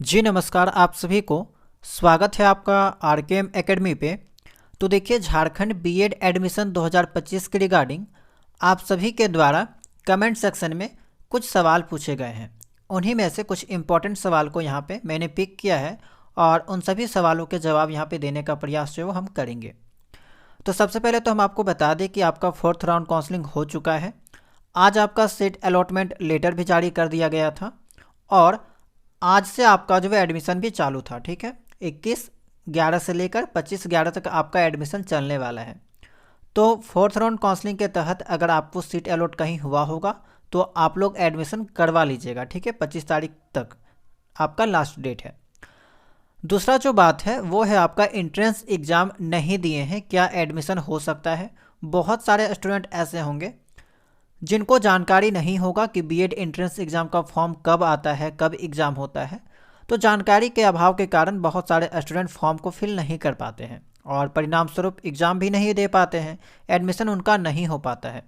जी नमस्कार, आप सभी को स्वागत है आपका आरकेएम एकेडमी पे। तो देखिए, झारखंड बीएड एडमिशन 2025 के रिगार्डिंग आप सभी के द्वारा कमेंट सेक्शन में कुछ सवाल पूछे गए हैं। उन्हीं में से कुछ इम्पोर्टेंट सवाल को यहाँ पे मैंने पिक किया है और उन सभी सवालों के जवाब यहाँ पे देने का प्रयास जो है वो हम करेंगे। तो सबसे पहले तो हम आपको बता दें कि आपका 4th राउंड काउंसलिंग हो चुका है। आज आपका सीट अलॉटमेंट लेटर भी जारी कर दिया गया था और आज से आपका जो है एडमिशन भी चालू था। ठीक है, 21/11 से लेकर 25/11 तक आपका एडमिशन चलने वाला है। तो 4th राउंड काउंसलिंग के तहत अगर आपको सीट अलॉट कहीं हुआ होगा तो आप लोग एडमिशन करवा लीजिएगा। ठीक है, 25 तारीख तक आपका लास्ट डेट है। दूसरा जो बात है वो है आपका एंट्रेंस एग्ज़ाम नहीं दिए हैं, क्या एडमिशन हो सकता है। बहुत सारे स्टूडेंट ऐसे होंगे जिनको जानकारी नहीं होगा कि बीएड एंट्रेंस एग्ज़ाम का फॉर्म कब आता है, कब एग्ज़ाम होता है। तो जानकारी के अभाव के कारण बहुत सारे स्टूडेंट फॉर्म को फिल नहीं कर पाते हैं और परिणाम स्वरूप एग्ज़ाम भी नहीं दे पाते हैं, एडमिशन उनका नहीं हो पाता है।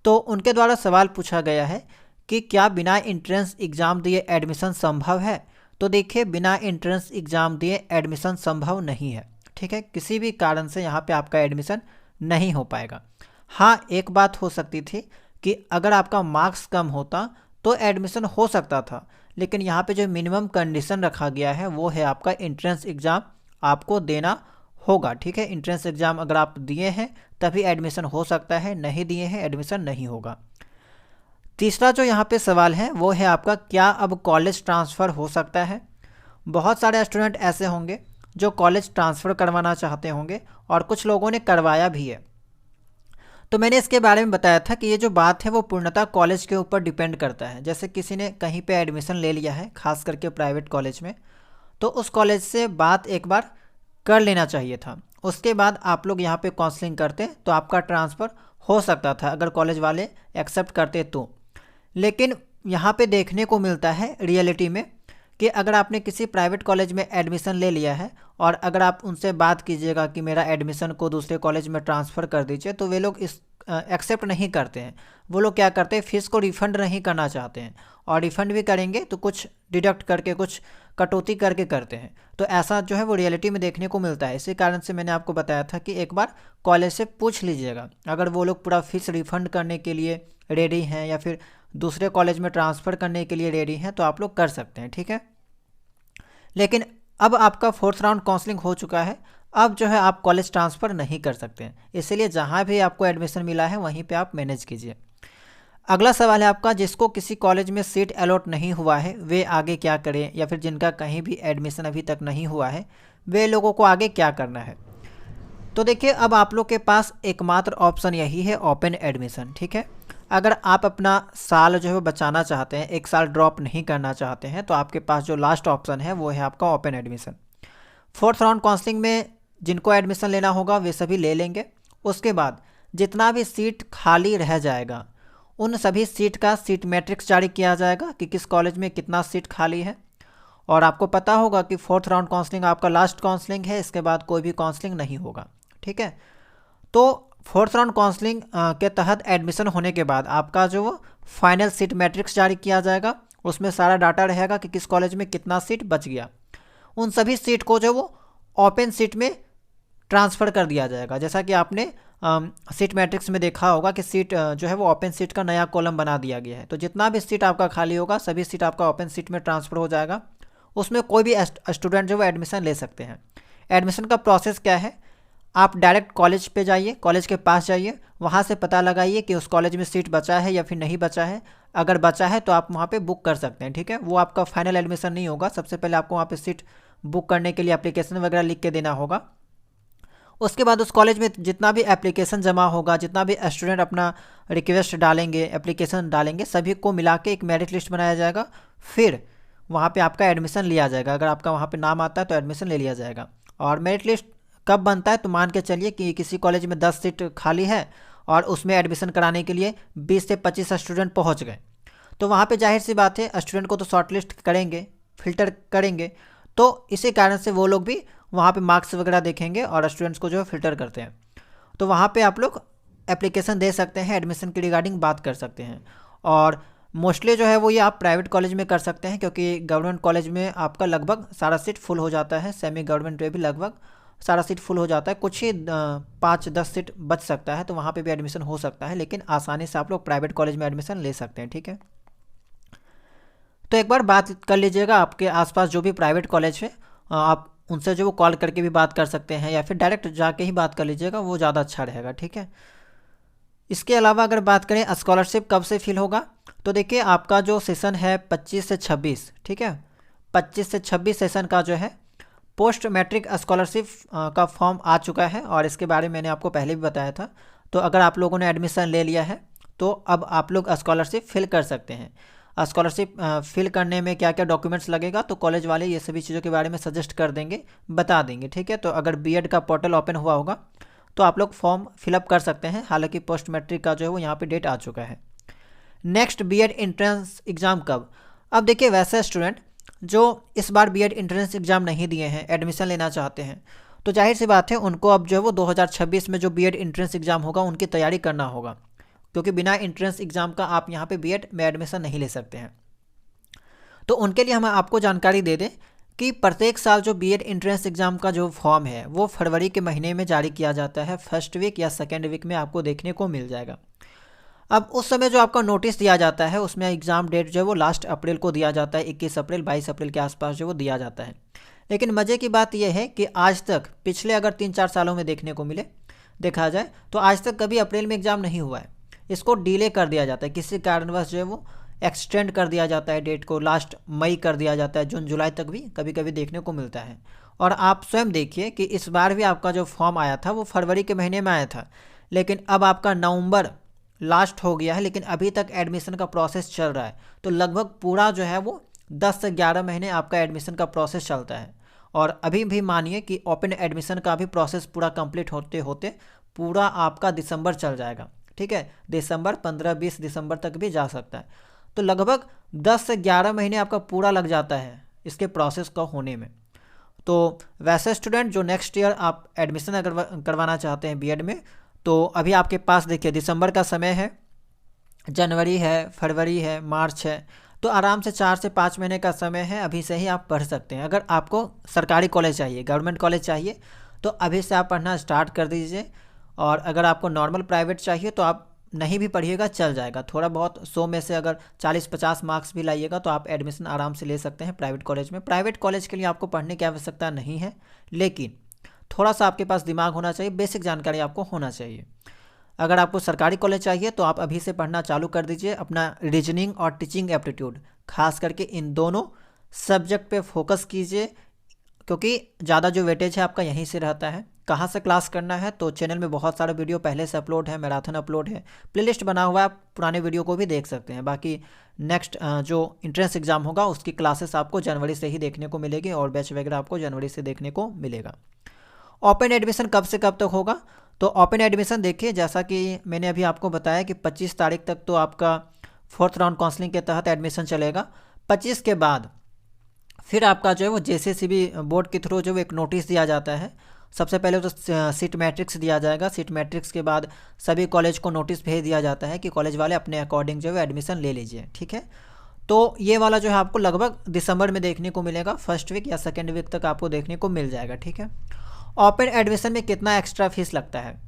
तो उनके द्वारा सवाल पूछा गया है कि क्या बिना एंट्रेंस एग्ज़ाम दिए एडमिशन संभव है। तो देखिए, बिना एंट्रेंस एग्ज़ाम दिए एडमिशन संभव नहीं है। ठीक है, किसी भी कारण से यहाँ पे आपका एडमिशन नहीं हो पाएगा। हाँ, एक बात हो सकती थी कि अगर आपका मार्क्स कम होता तो एडमिशन हो सकता था, लेकिन यहाँ पे जो मिनिमम कंडीशन रखा गया है वो है आपका एंट्रेंस एग्ज़ाम आपको देना होगा। ठीक है, एंट्रेंस एग्ज़ाम अगर आप दिए हैं तभी एडमिशन हो सकता है, नहीं दिए हैं एडमिशन नहीं होगा। तीसरा जो यहाँ पे सवाल है वो है आपका, क्या अब कॉलेज ट्रांसफ़र हो सकता है। बहुत सारे स्टूडेंट ऐसे होंगे जो कॉलेज ट्रांसफ़र करवाना चाहते होंगे और कुछ लोगों ने करवाया भी है। तो मैंने इसके बारे में बताया था कि ये जो बात है वो पूर्णतः कॉलेज के ऊपर डिपेंड करता है। जैसे किसी ने कहीं पे एडमिशन ले लिया है, खास करके प्राइवेट कॉलेज में, तो उस कॉलेज से बात एक बार कर लेना चाहिए था। उसके बाद आप लोग यहाँ पे काउंसलिंग करते तो आपका ट्रांसफ़र हो सकता था, अगर कॉलेज वाले एक्सेप्ट करते तो। लेकिन यहाँ पे देखने को मिलता है रियलिटी में कि अगर आपने किसी प्राइवेट कॉलेज में एडमिशन ले लिया है और अगर आप उनसे बात कीजिएगा कि मेरा एडमिशन को दूसरे कॉलेज में ट्रांसफ़र कर दीजिए, तो वे लोग इस एक्सेप्ट नहीं करते हैं। वो लोग क्या करते हैं, फ़ीस को रिफ़ंड नहीं करना चाहते हैं, और रिफ़ंड भी करेंगे तो कुछ डिडक्ट करके, कुछ कटौती करके करते हैं। तो ऐसा जो है वो रियलिटी में देखने को मिलता है। इसी कारण से मैंने आपको बताया था कि एक बार कॉलेज से पूछ लीजिएगा, अगर वो लोग पूरा फीस रिफ़ंड करने के लिए रेडी हैं या फिर दूसरे कॉलेज में ट्रांसफ़र करने के लिए रेडी हैं तो आप लोग कर सकते हैं। ठीक है, लेकिन अब आपका 4th राउंड काउंसलिंग हो चुका है, अब जो है आप कॉलेज ट्रांसफ़र नहीं कर सकते हैं। इसलिए जहाँ भी आपको एडमिशन मिला है वहीं पे आप मैनेज कीजिए। अगला सवाल है आपका, जिसको किसी कॉलेज में सीट अलॉट नहीं हुआ है वे आगे क्या करें, या फिर जिनका कहीं भी एडमिशन अभी तक नहीं हुआ है वे लोगों को आगे क्या करना है। तो देखिए, अब आप लोग के पास एकमात्र ऑप्शन यही है, ओपन एडमिशन। ठीक है, अगर आप अपना साल जो है वो बचाना चाहते हैं, एक साल ड्रॉप नहीं करना चाहते हैं, तो आपके पास जो लास्ट ऑप्शन है वो है आपका open admission. 4th round counselling में जिनको एडमिशन लेना होगा वे सभी ले लेंगे। उसके बाद जितना भी सीट खाली रह जाएगा उन सभी सीट का सीट मैट्रिक्स जारी किया जाएगा कि किस कॉलेज में कितना सीट खाली है। और आपको पता होगा कि 4th राउंड काउंसलिंग आपका लास्ट काउंसलिंग है, इसके बाद कोई भी काउंसलिंग नहीं होगा। ठीक है, तो 4th राउंड काउंसलिंग के तहत एडमिशन होने के बाद आपका जो वो फाइनल सीट मैट्रिक्स जारी किया जाएगा, उसमें सारा डाटा रहेगा कि किस कॉलेज में कितना सीट बच गया। उन सभी सीट को जो वो ओपन सीट में ट्रांसफ़र कर दिया जाएगा। जैसा कि आपने सीट मैट्रिक्स में देखा होगा कि सीट जो है वो ओपन सीट का नया कॉलम बना दिया गया है। तो जितना भी सीट आपका खाली होगा सभी सीट आपका ओपन सीट में ट्रांसफ़र हो जाएगा। उसमें कोई भी स्टूडेंट जो वो एडमिशन ले सकते हैं। एडमिशन का प्रोसेस क्या है, आप डायरेक्ट कॉलेज पे जाइए, कॉलेज के पास जाइए, वहाँ से पता लगाइए कि उस कॉलेज में सीट बचा है या फिर नहीं बचा है। अगर बचा है तो आप वहाँ पे बुक कर सकते हैं। ठीक है, वो आपका फाइनल एडमिशन नहीं होगा। सबसे पहले आपको वहाँ पे सीट बुक करने के लिए एप्लीकेशन वगैरह लिख के देना होगा। उसके बाद उस कॉलेज में जितना भी एप्लीकेशन जमा होगा, जितना भी स्टूडेंट अपना रिक्वेस्ट डालेंगे, एप्लीकेशन डालेंगे, सभी को मिला के एक मेरिट लिस्ट बनाया जाएगा। फिर वहाँ पे आपका एडमिशन लिया जाएगा। अगर आपका वहाँ पे नाम आता है तो एडमिशन ले लिया जाएगा। और मेरिट लिस्ट कब बनता है, तो मान के चलिए कि किसी कॉलेज में 10 सीट खाली है और उसमें एडमिशन कराने के लिए 20 से 25 स्टूडेंट पहुँच गए, तो वहाँ पे जाहिर सी बात है स्टूडेंट को तो शॉर्टलिस्ट करेंगे, फिल्टर करेंगे। तो इसी कारण से वो लोग भी वहाँ पे मार्क्स वगैरह देखेंगे और स्टूडेंट्स को जो है फिल्टर करते हैं। तो वहाँ पे आप लोग एप्लीकेशन दे सकते हैं, एडमिशन के रिगार्डिंग बात कर सकते हैं। और मोस्टली जो है वो ये आप प्राइवेट कॉलेज में कर सकते हैं, क्योंकि गवर्नमेंट कॉलेज में आपका लगभग सारा सीट फुल हो जाता है। सेमी गवर्नमेंट में भी लगभग सारा सीट फुल हो जाता है, कुछ ही 5-10 सीट बच सकता है, तो वहाँ पे भी एडमिशन हो सकता है, लेकिन आसानी से आप लोग प्राइवेट कॉलेज में एडमिशन ले सकते हैं। ठीक है, तो एक बार बात कर लीजिएगा आपके आसपास जो भी प्राइवेट कॉलेज है, आप उनसे जो वो कॉल करके भी बात कर सकते हैं, या फिर डायरेक्ट जाके ही बात कर लीजिएगा, वो ज़्यादा अच्छा रहेगा। ठीक है, इसके अलावा अगर बात करें स्कॉलरशिप कब से फिल होगा, तो देखिए आपका जो सेशन है 25 से 26, ठीक है, 25 से 26 सेशन का जो है पोस्ट मैट्रिक स्कॉलरशिप का फॉर्म आ चुका है, और इसके बारे में मैंने आपको पहले भी बताया था। तो अगर आप लोगों ने एडमिशन ले लिया है तो अब आप लोग स्कॉलरशिप फिल कर सकते हैं। स्कॉलरशिप फिल करने में क्या क्या डॉक्यूमेंट्स लगेगा, तो कॉलेज वाले ये सभी चीज़ों के बारे में सजेस्ट कर देंगे, बता देंगे। ठीक है, तो अगर बीएड का पोर्टल ओपन हुआ होगा तो आप लोग फॉर्म फिलअप कर सकते हैं। हालांकि पोस्ट मैट्रिक का जो है वो यहाँ पे डेट आ चुका है। नेक्स्ट बीएड एंट्रेंस एग्ज़ाम कब? अब देखिए वैसे स्टूडेंट जो इस बार बीएड एंट्रेंस एग्ज़ाम नहीं दिए हैं, एडमिशन लेना चाहते हैं, तो जाहिर सी बात है उनको अब जो है वो 2026 में जो बीएड एंट्रेंस एग्ज़ाम होगा उनकी तैयारी करना होगा, क्योंकि बिना एंट्रेंस एग्ज़ाम का आप यहाँ पे बीएड में एडमिशन नहीं ले सकते हैं। तो उनके लिए हम आपको जानकारी दे दें कि प्रत्येक साल जो बीएड एंट्रेंस एग्ज़ाम का जो फॉर्म है वो फरवरी के महीने में जारी किया जाता है। फर्स्ट वीक या सेकेंड वीक में आपको देखने को मिल जाएगा। अब उस समय जो आपका नोटिस दिया जाता है उसमें एग्ज़ाम डेट जो है वो लास्ट अप्रैल को दिया जाता है, 21 अप्रैल 22 अप्रैल के आसपास जो वो दिया जाता है। लेकिन मज़े की बात यह है कि आज तक पिछले अगर 3-4 सालों में देखा जाए तो आज तक कभी अप्रैल में एग्ज़ाम नहीं हुआ है। इसको डिले कर दिया जाता है, किसी कारणवश जो है वो एक्सटेंड कर दिया जाता है, डेट को लास्ट मई कर दिया जाता है, जून जुलाई तक भी कभी कभी देखने को मिलता है। और आप स्वयं देखिए कि इस बार भी आपका जो फॉर्म आया था वो फरवरी के महीने में आया था, लेकिन अब आपका नवंबर लास्ट हो गया है, लेकिन अभी तक एडमिशन का प्रोसेस चल रहा है। तो लगभग पूरा जो है वो 10 से 11 महीने आपका एडमिशन का प्रोसेस चलता है। और अभी भी मानिए कि ओपन एडमिशन का भी प्रोसेस पूरा कंप्लीट होते होते पूरा आपका दिसंबर चल जाएगा। ठीक है, दिसंबर 15-20 दिसंबर तक भी जा सकता है। तो लगभग 10 से 11 महीने आपका पूरा लग जाता है इसके प्रोसेस का होने में। तो वैसे स्टूडेंट जो नेक्स्ट ईयर आप एडमिशन अगर करवाना चाहते हैं बीएड में, तो अभी आपके पास देखिए दिसंबर का समय है, जनवरी है, फरवरी है, मार्च है, तो आराम से 4 से 5 महीने का समय है। अभी से ही आप पढ़ सकते हैं। अगर आपको सरकारी कॉलेज चाहिए, गवर्नमेंट कॉलेज चाहिए, तो अभी से आप पढ़ना स्टार्ट कर दीजिए। और अगर आपको नॉर्मल प्राइवेट चाहिए तो आप नहीं भी पढ़िएगा, चल जाएगा। थोड़ा बहुत 100 में से अगर 40-50 मार्क्स भी लाइएगा तो आप एडमिशन आराम से ले सकते हैं प्राइवेट कॉलेज में। प्राइवेट कॉलेज के लिए आपको पढ़ने की आवश्यकता नहीं है, लेकिन थोड़ा सा आपके पास दिमाग होना चाहिए, बेसिक जानकारी आपको होना चाहिए। अगर आपको सरकारी कॉलेज चाहिए तो आप अभी से पढ़ना चालू कर दीजिए। अपना रीजनिंग और टीचिंग एप्टीट्यूड खास करके इन दोनों सब्जेक्ट पे फोकस कीजिए, क्योंकि ज़्यादा जो वेटेज है आपका यहीं से रहता है। कहाँ से क्लास करना है, तो चैनल में बहुत सारा वीडियो पहले से अपलोड है, मैराथन अपलोड है, प्लेलिस्ट बना हुआ है, आप पुराने वीडियो को भी देख सकते हैं। बाकी नेक्स्ट जो इंट्रेंस एग्ज़ाम होगा उसकी क्लासेस आपको जनवरी से ही देखने को मिलेगी, और बैच वगैरह आपको जनवरी से देखने को मिलेगा। ओपन एडमिशन कब से कब तक होगा, तो ओपन एडमिशन देखिए जैसा कि मैंने अभी आपको बताया कि 25 तारीख तक तो आपका 4th राउंड काउंसलिंग के तहत एडमिशन चलेगा। 25 के बाद फिर आपका जो है वो जेसीसीबी बोर्ड के थ्रू जो एक नोटिस दिया जाता है। सबसे पहले तो सीट मैट्रिक्स दिया जाएगा, सीट मैट्रिक्स के बाद सभी कॉलेज को नोटिस भेज दिया जाता है कि कॉलेज वाले अपने अकॉर्डिंग जो है एडमिशन ले लीजिए। ठीक है, तो ये वाला जो है आपको लगभग दिसंबर में देखने को मिलेगा, फर्स्ट वीक या सेकेंड वीक तक आपको देखने को मिल जाएगा। ठीक है, ओपन एडमिशन में कितना एक्स्ट्रा फीस लगता है,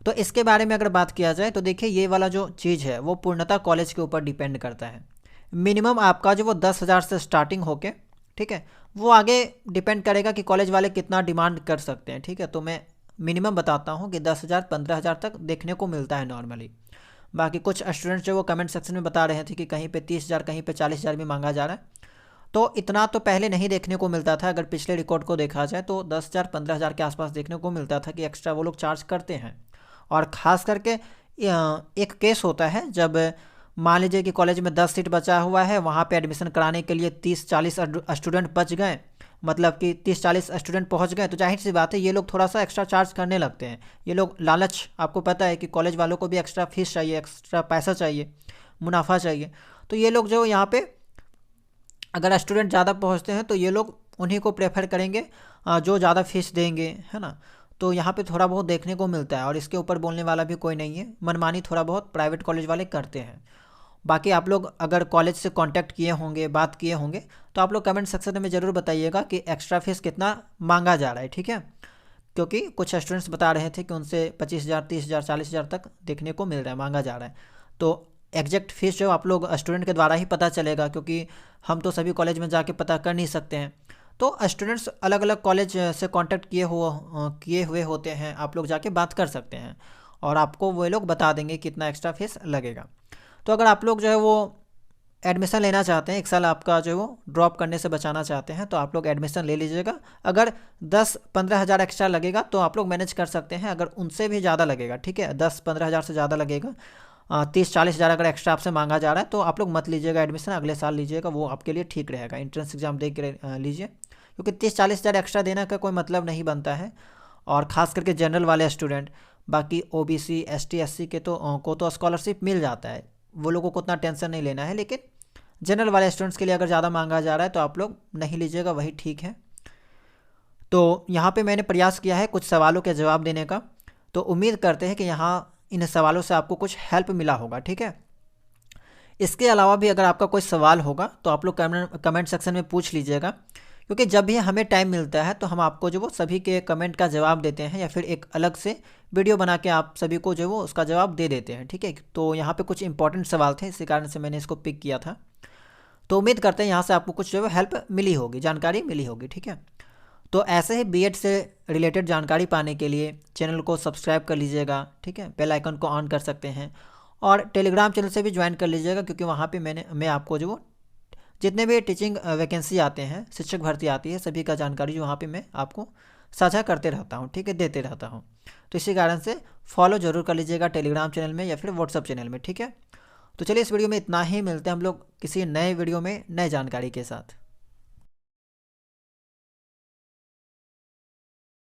तो इसके बारे में अगर बात किया जाए तो देखिए ये वाला जो चीज़ है वो पूर्णतः कॉलेज के ऊपर डिपेंड करता है। मिनिमम आपका जो वो 10,000 से स्टार्टिंग होके, ठीक है, वो आगे डिपेंड करेगा कि कॉलेज वाले कितना डिमांड कर सकते हैं। ठीक है, तो मैं मिनिमम बताता हूँ कि 10,000 15,000 तक देखने को मिलता है नॉर्मली। बाकी कुछ स्टूडेंट्स जो वो कमेंट सेक्शन में बता रहे थे कि कहीं पे 30,000 कहीं पे 40,000 भी मांगा जा रहा है, तो इतना तो पहले नहीं देखने को मिलता था। अगर पिछले रिकॉर्ड को देखा जाए तो 10,000 15,000 के आसपास देखने को मिलता था कि एक्स्ट्रा वो लोग चार्ज करते हैं। और ख़ास करके एक केस होता है जब मान लीजिए कि कॉलेज में 10 सीट बचा हुआ है, वहाँ पे एडमिशन कराने के लिए 30-40 स्टूडेंट बच गए, मतलब कि 30-40 स्टूडेंट पहुँच गए, तो जाहिर सी बात है ये लोग थोड़ा सा एक्स्ट्रा चार्ज करने लगते हैं। ये लोग लालच, आपको पता है कि कॉलेज वालों को भी एक्स्ट्रा फीस चाहिए, एक्स्ट्रा पैसा चाहिए, मुनाफा चाहिए। तो ये लोग जो यहाँ पे अगर स्टूडेंट ज़्यादा पहुँचते हैं तो ये लोग उन्हीं को प्रेफर करेंगे जो ज़्यादा फीस देंगे, है ना। तो यहाँ पे थोड़ा बहुत देखने को मिलता है, और इसके ऊपर बोलने वाला भी कोई नहीं है, मनमानी थोड़ा बहुत प्राइवेट कॉलेज वाले करते हैं। बाकी आप लोग अगर कॉलेज से कांटेक्ट किए होंगे, बात किए होंगे, तो आप लोग कमेंट सेक्शन में ज़रूर बताइएगा कि एक्स्ट्रा फीस कितना मांगा जा रहा है, ठीक है। क्योंकि कुछ स्टूडेंट्स बता रहे थे कि उनसे 25,000, 30,000, 40,000 तक देखने को मिल रहा है, मांगा जा रहा है। तो एग्जैक्ट फीस जो आप लोग स्टूडेंट के द्वारा ही पता चलेगा, क्योंकि हम तो सभी कॉलेज में जाके पता कर नहीं सकते हैं। तो स्टूडेंट्स अलग अलग कॉलेज से कांटेक्ट किए हुए होते हैं, आप लोग जाके बात कर सकते हैं और आपको वो लोग बता देंगे कितना एक्स्ट्रा फीस लगेगा। तो अगर आप लोग जो है वो एडमिशन लेना चाहते हैं, 1 साल आपका जो है वो ड्रॉप करने से बचाना चाहते हैं, तो आप लोग एडमिशन ले लीजिएगा। अगर 10-15 हज़ार एक्स्ट्रा लगेगा तो आप लोग मैनेज कर सकते हैं, अगर उनसे भी ज़्यादा लगेगा, ठीक है, 10-15 हज़ार से ज़्यादा लगेगा, 30-40 हज़ार अगर एक्स्ट्रा आपसे मांगा जा रहा है, तो आप लोग मत लीजिएगा एडमिशन, अगले साल लीजिएगा, वो आपके लिए ठीक रहेगा। एंट्रेंस एग्जाम दे के लीजिए, क्योंकि 30-40 हज़ार एक्स्ट्रा देने का कोई मतलब नहीं बनता है। और ख़ास करके जनरल वाले स्टूडेंट, बाकी OBC, ST, SC के तो स्कॉलरशिप मिल जाता है, वो लोगों को उतना टेंशन नहीं लेना है। लेकिन जनरल वाले स्टूडेंट्स के लिए अगर ज़्यादा मांगा जा रहा है तो आप लोग नहीं लीजिएगा, वही ठीक है। तो यहाँ पे मैंने प्रयास किया है कुछ सवालों के जवाब देने का, तो उम्मीद करते हैं कि यहाँ इन सवालों से आपको कुछ हेल्प मिला होगा, ठीक है। इसके अलावा भी अगर आपका कोई सवाल होगा तो आप लोग कमेंट सेक्शन में पूछ लीजिएगा, क्योंकि जब भी हमें टाइम मिलता है तो हम आपको जो वो सभी के कमेंट का जवाब देते हैं, या फिर एक अलग से वीडियो बना के आप सभी को जो वो उसका जवाब दे देते हैं, ठीक है। तो यहाँ पे कुछ इंपॉर्टेंट सवाल थे, इसी कारण से मैंने इसको पिक किया था। तो उम्मीद करते हैं यहाँ से आपको कुछ जो है हेल्प मिली होगी, जानकारी मिली होगी, ठीक है। तो ऐसे ही बीएड से रिलेटेड जानकारी पाने के लिए चैनल को सब्सक्राइब कर लीजिएगा, ठीक है, बेल आइकन को ऑन कर सकते हैं, और टेलीग्राम चैनल से भी ज्वाइन कर लीजिएगा, क्योंकि वहाँ पे मैं आपको जो जितने भी टीचिंग वैकेंसी आते हैं, शिक्षक भर्ती आती है, सभी का जानकारी जो वहाँ पे मैं आपको साझा करते रहता हूँ, ठीक है, देते रहता हूँ। तो इसी कारण से फॉलो जरूर कर लीजिएगा टेलीग्राम चैनल में या फिर व्हाट्सअप चैनल में, ठीक है। तो चलिए इस वीडियो में इतना ही, मिलते हैं हम लोग किसी नए वीडियो में नए जानकारी के साथ।